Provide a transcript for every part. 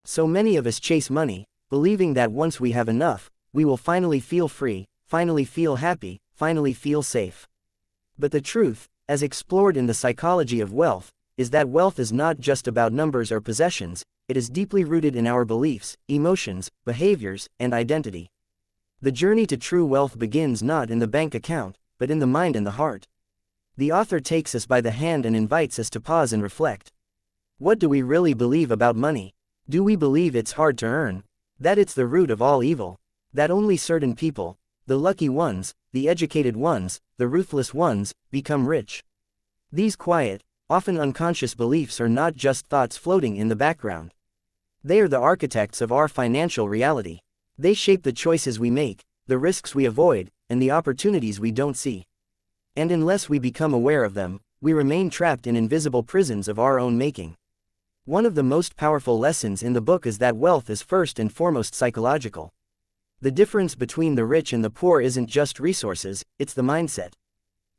So many of us chase money, believing that once we have enough, we will finally feel free, finally feel happy, finally feel safe. But the truth, as explored in the psychology of wealth, is that wealth is not just about numbers or possessions, it is deeply rooted in our beliefs, emotions, behaviors, and identity. The journey to true wealth begins not in the bank account, but in the mind and the heart. The author takes us by the hand and invites us to pause and reflect. What do we really believe about money? Do we believe it's hard to earn? That it's the root of all evil? That only certain people, the lucky ones, the educated ones, the ruthless ones, become rich? These quiet, often unconscious beliefs are not just thoughts floating in the background. They are the architects of our financial reality. They shape the choices we make, the risks we avoid, and the opportunities we don't see. And unless we become aware of them, we remain trapped in invisible prisons of our own making. One of the most powerful lessons in the book is that wealth is first and foremost psychological. The difference between the rich and the poor isn't just resources, it's the mindset.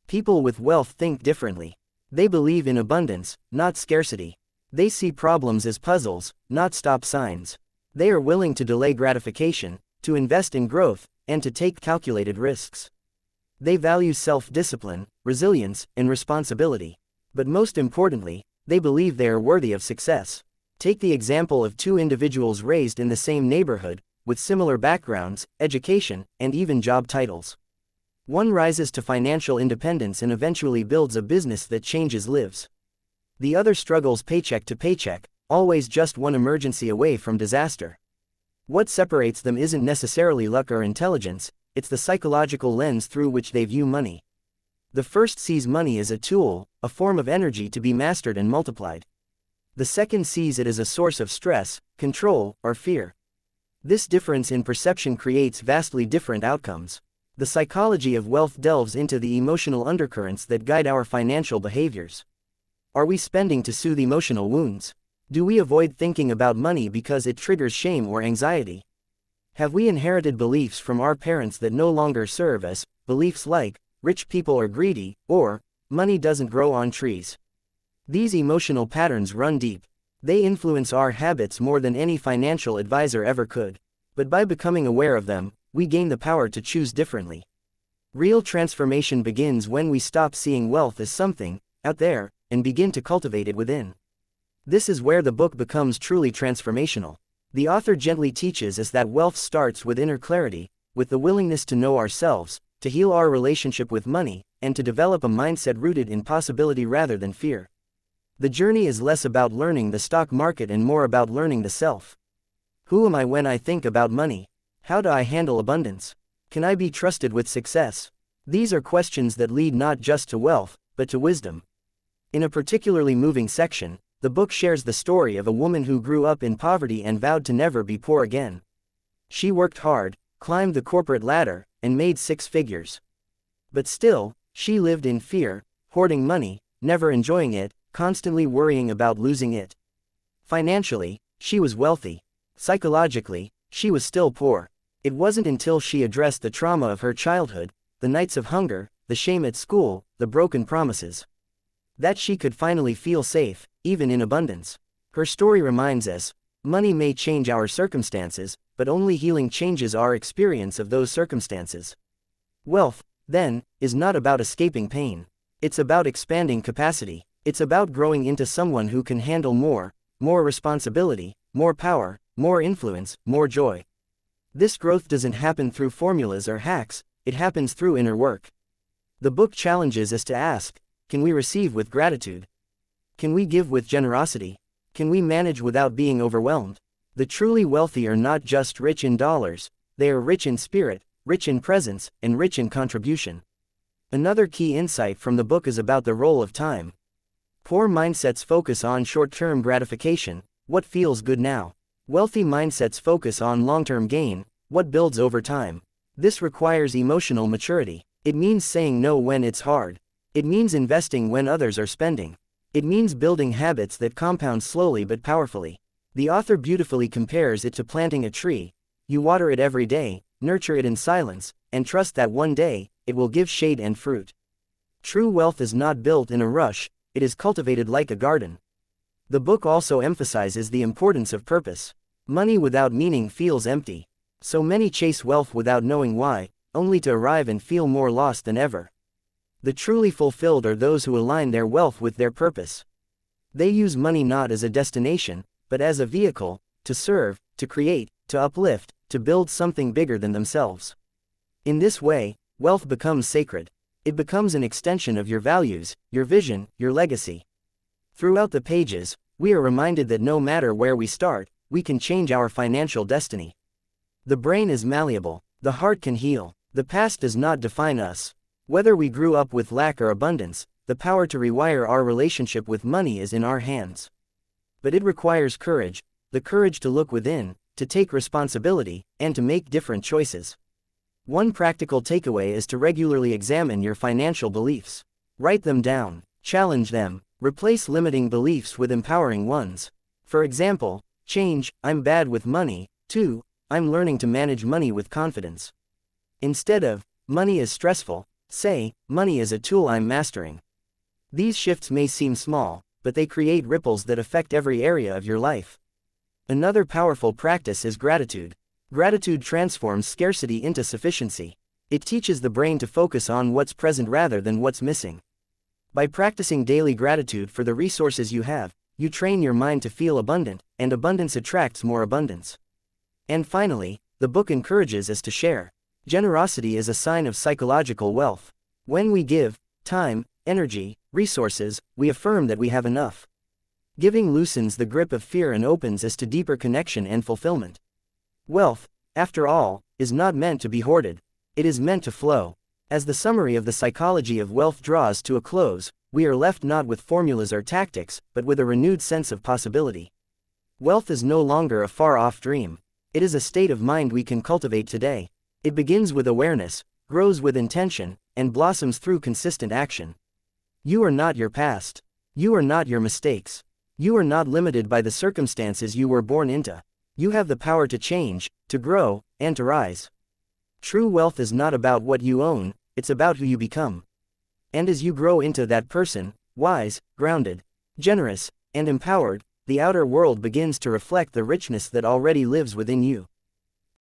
People with wealth think differently. They believe in abundance, not scarcity. They see problems as puzzles, not stop signs. They are willing to delay gratification, to invest in growth, and to take calculated risks. They value self-discipline, resilience, and responsibility. But most importantly, they believe they are worthy of success. Take the example of two individuals raised in the same neighborhood, with similar backgrounds, education, and even job titles. One rises to financial independence and eventually builds a business that changes lives. The other struggles paycheck to paycheck, always just one emergency away from disaster. What separates them isn't necessarily luck or intelligence, it's the psychological lens through which they view money. The first sees money as a tool, a form of energy to be mastered and multiplied. The second sees it as a source of stress, control, or fear. This difference in perception creates vastly different outcomes. The psychology of wealth delves into the emotional undercurrents that guide our financial behaviors. Are we spending to soothe emotional wounds? Do we avoid thinking about money because it triggers shame or anxiety? Have we inherited beliefs from our parents that no longer serve us, beliefs like, rich people are greedy, or, money doesn't grow on trees? These emotional patterns run deep. They influence our habits more than any financial advisor ever could. But by becoming aware of them, we gain the power to choose differently. Real transformation begins when we stop seeing wealth as something out there, and begin to cultivate it within. This is where the book becomes truly transformational. The author gently teaches us that wealth starts with inner clarity, with the willingness to know ourselves, to heal our relationship with money, and to develop a mindset rooted in possibility rather than fear. The journey is less about learning the stock market and more about learning the self. Who am I when I think about money? How do I handle abundance? Can I be trusted with success? These are questions that lead not just to wealth, but to wisdom. In a particularly moving section, the book shares the story of a woman who grew up in poverty and vowed to never be poor again. She worked hard, climbed the corporate ladder, and made six figures. But still, she lived in fear, hoarding money, never enjoying it, constantly worrying about losing it. Financially, she was wealthy. Psychologically, she was still poor. It wasn't until she addressed the trauma of her childhood, the nights of hunger, the shame at school, the broken promises, that she could finally feel safe, even in abundance. Her story reminds us, money may change our circumstances, but only healing changes our experience of those circumstances. Wealth, then, is not about escaping pain. It's about expanding capacity. It's about growing into someone who can handle more responsibility, more power, more influence, more joy. This growth doesn't happen through formulas or hacks, it happens through inner work. The book challenges us to ask, can we receive with gratitude? Can we give with generosity? Can we manage without being overwhelmed? The truly wealthy are not just rich in dollars, they are rich in spirit, rich in presence, and rich in contribution. Another key insight from the book is about the role of time. Poor mindsets focus on short-term gratification, what feels good now. Wealthy mindsets focus on long-term gain, what builds over time. This requires emotional maturity. It means saying no when it's hard. It means investing when others are spending. It means building habits that compound slowly but powerfully. The author beautifully compares it to planting a tree. You water it every day, nurture it in silence, and trust that one day, it will give shade and fruit. True wealth is not built in a rush, it is cultivated like a garden. The book also emphasizes the importance of purpose. Money without meaning feels empty. So many chase wealth without knowing why, only to arrive and feel more lost than ever. The truly fulfilled are those who align their wealth with their purpose. They use money not as a destination, but as a vehicle, to serve, to create, to uplift, to build something bigger than themselves. In this way, wealth becomes sacred. It becomes an extension of your values, your vision, your legacy. Throughout the pages, we are reminded that no matter where we start, we can change our financial destiny. The brain is malleable, the heart can heal, the past does not define us. Whether we grew up with lack or abundance, the power to rewire our relationship with money is in our hands. But it requires courage, the courage to look within, to take responsibility, and to make different choices. One practical takeaway is to regularly examine your financial beliefs. Write them down, challenge them, replace limiting beliefs with empowering ones. For example, change, "I'm bad with money," to, "I'm learning to manage money with confidence." Instead of, "Money is stressful," say, "Money is a tool I'm mastering." These shifts may seem small, but they create ripples that affect every area of your life. Another powerful practice is gratitude. Gratitude transforms scarcity into sufficiency. It teaches the brain to focus on what's present rather than what's missing. By practicing daily gratitude for the resources you have, you train your mind to feel abundant, and abundance attracts more abundance. And finally, the book encourages us to share. Generosity is a sign of psychological wealth. When we give time, energy, resources, we affirm that we have enough. Giving loosens the grip of fear and opens us to deeper connection and fulfillment. Wealth, after all, is not meant to be hoarded. It is meant to flow. As the summary of the psychology of wealth draws to a close, we are left not with formulas or tactics, but with a renewed sense of possibility. Wealth is no longer a far-off dream. It is a state of mind we can cultivate today. It begins with awareness, grows with intention, and blossoms through consistent action. You are not your past. You are not your mistakes. You are not limited by the circumstances you were born into. You have the power to change, to grow, and to rise. True wealth is not about what you own, it's about who you become. And as you grow into that person, wise, grounded, generous, and empowered, the outer world begins to reflect the richness that already lives within you.